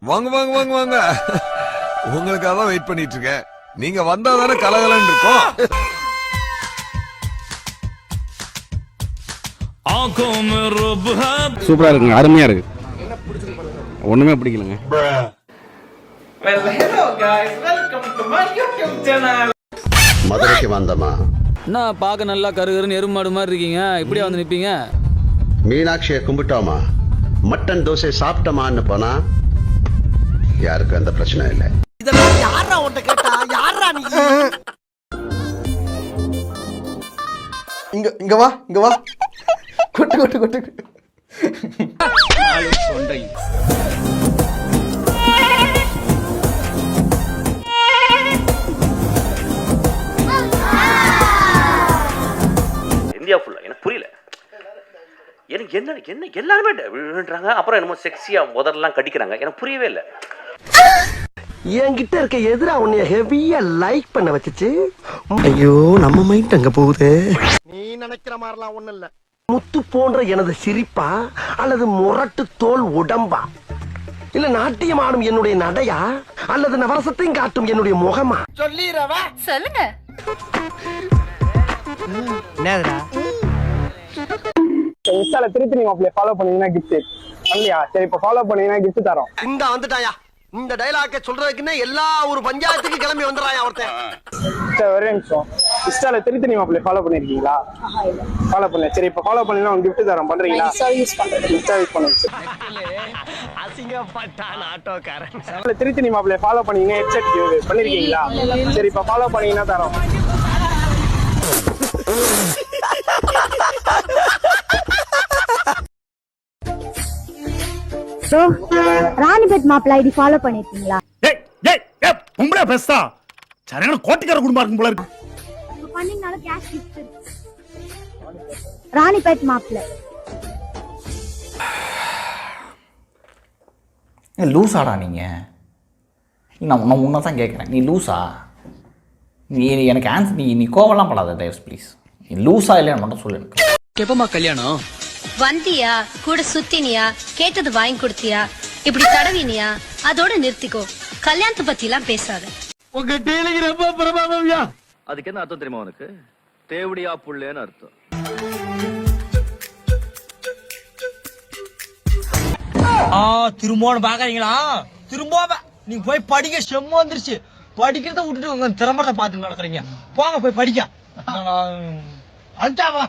வாங்க வாங்க வாங்க வாங்க. உங்களுக்காக தான் வெயிட் பண்ணிட்டு இருக்கேன். நீங்க வந்தாதானே கலகலன்னு இருக்கும். சூப்பரா இருக்குங்க, அருமையா இருக்கு. ஒண்ணுமே பிடிக்கலங்க. மதுரைக்கு வந்தமா என்ன பார்க்க நல்லா கருகருன்னு எருமாடு மாதிரி இருக்கீங்க, இப்படியே வந்து நிப்பீங்க? மீனாட்சியை கும்பிட்டோமா, மட்டன் தோசை சாப்பிட்டோமான்னு போனா யாருக்கும் அந்த பிரச்சனை இல்லை. இதெல்லாம் யாரா உன்கிட்ட கேட்டா? யாரா நீ? இங்க வா, இங்க வா. கொட்டு கொட்டு கொட்டு. இந்தியா ஃபுல்லா எனக்கு புரியல. எனக்கு என்ன என்ன எல்லாருமே விழுன்றாங்க, அப்புறம் என்னமோ செக்ஸியா முதல்லாம் கடிக்கிறாங்க. எனக்கு புரியவே இல்லை. என்கிட்ட இருக்க எதிரா உன்னைய ஹெவியா லைக் பண்ண வச்சுச்சு. ஐயோ நம்ம மைண்ட் அங்க போகுது. நீ நினைக்கிற மாதிரிலாம் ஒண்ணு இல்ல. முத்து போன்ற எனது சிரிப்பா அல்லது முரட்டு தோல் உடம்பா, இல்ல நாட்டியம் ஆடும் என்னுடைய நடையா அல்லது நவரசத்தையும் காட்டும் என்னுடைய முகமா? சொல்லிரவா சொல்லுங்க. என்னதுடா? இன்ஸ்டால திருத்தி நீங்க அப்படியே ஃபாலோ பண்ணீங்கன்னா கிஃப்ட் இல்லையா? சரி, இப்ப ஃபாலோ பண்ணீங்கன்னா கிஃப்ட் தரோம். இந்த வந்துட்டாயா? இந்த டைலாக்க சொல்றதுக்குன்னா எல்லா ஒரு பஞ்சாயத்துக்கு கிளம்பி வந்துறாயா ஒருத்தன். சரி, ஒரே நிமிஷம். இன்ஸ்டால திருத்தி நீங்க அப்படியே ஃபாலோ பண்ணிருக்கீங்களா? ஃபாலோ பண்ணல. சரி, இப்ப ஃபாலோ பண்ணீங்கன்னா உங்களுக்கு கிஃப்ட் தரோம். பண்றீங்களா? யூஸ் பண்ணுங்க. அசிங்கப்பட்டான் ஆட்டோக்காரன். திருத்தி நீங்க அப்படியே ஃபாலோ பண்ணீங்கன்னா ஹெட்செட் கிஃப்ட் பண்ணிருக்கீங்களா? சரி, இப்ப ஃபாலோ பண்ணீங்கன்னா தரோம். ராணிபேட் மாப்பிள்ள ஐடி ஃபாலோ பண்ணிருக்கீங்களா? உங்களே பேசா சரியான கோட்டிக்கார குடும்பம் இருக்கும் போல இருக்கு. பண்ணீங்கனால கேஷ் கிஃப்ட். ராணிபேட் மாப்பிள்ள லூசாடா நீங்க? நான் உன்னை தான் கேட்குறேன், நீ லூசா? நீ எனக்கு ஆன்சர், நீ கோவலாம் படாத தயவு ப்ளீஸ். நீ லூசா இல்லைன்னு மட்டும் சொல்லு எனக்கு. எப்பமா கல்யாணம்? வந்தியா, கூட சுத்தினியா, கேட்டது வாங்கி கொடுத்தியா, இப்படி தடவினியா, அதோட நிறுத்திக்கோ. கல்யாணத்தை பத்தி எல்லாம் பேசாத. உங்க டீலிங் ரொம்ப பிரமாதம்யா. அதுக்கு என்ன அர்த்தம் தெரியுமா உனக்கு? தேவடியா புள்ளேன்னு அர்த்தம். திரும்ப பாக்குறீங்களா? திரும்ப நீங்க போய் படிக்க செம்ம வந்துருச்சு. படிக்கிறத விட்டுட்டு உங்க திறமத்தை பார்த்து நடத்துறீங்க. போங்க போய் படிக்க. அஞ்சாவா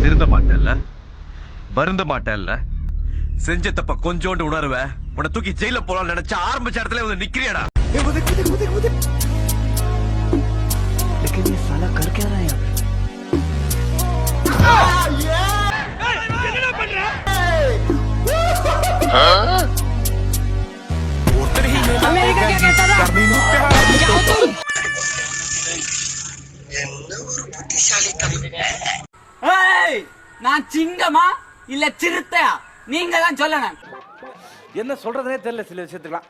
திருந்த மாட்டேல்ல, வருந்த மாட்டேல்ல, செஞ்ச தப்ப கொஞ்சோண்டு உணர்வ, உன்னை தூக்கி ஜெயில போலாம் நினைச்ச ஆரம்பிச்ச இடத்துல வந்து நிக்கிறியடா. நான் சிங்கமா இல்ல சிறுத்தையா? நீங்க தான் சொல்லணும். என்ன சொல்றதுனே தெரியல சில விஷயத்துக்குலாம்.